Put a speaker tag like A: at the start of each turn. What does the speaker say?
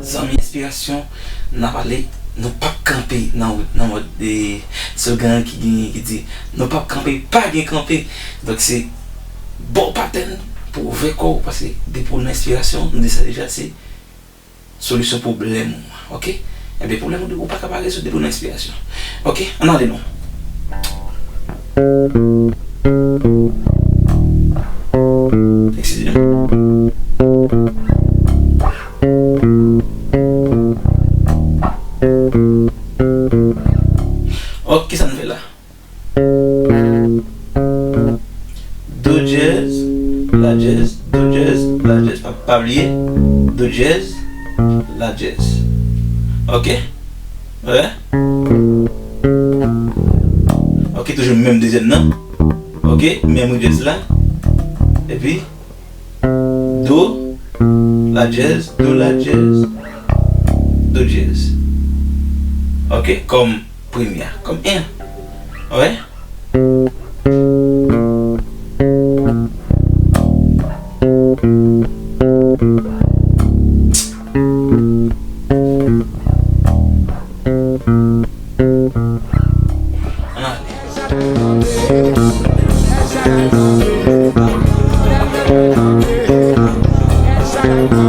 A: Zami inspiration n'a parlé nous pas camper dans des slogans qui dit nous pas camper pas bien camper donc c'est bon pattern pour ouvrir corps parce que des pour l'inspiration nous ça déjà c'est solution problème OK et bien problème de pas capable résoudre pour l'inspiration OK on a des noms excusez-moi ok, ça nous fait là. Do jazz, la jazz, do jazz, la jazz. Pas oublier, do jazz, la jazz. Ok? Ouais? Ok, toujours même deuxième nom. Ok, même jazz là. Et puis, do, la jazz, do, la jazz, do jazz. Ok, comme première, comme un. Ouais.
B: Ah.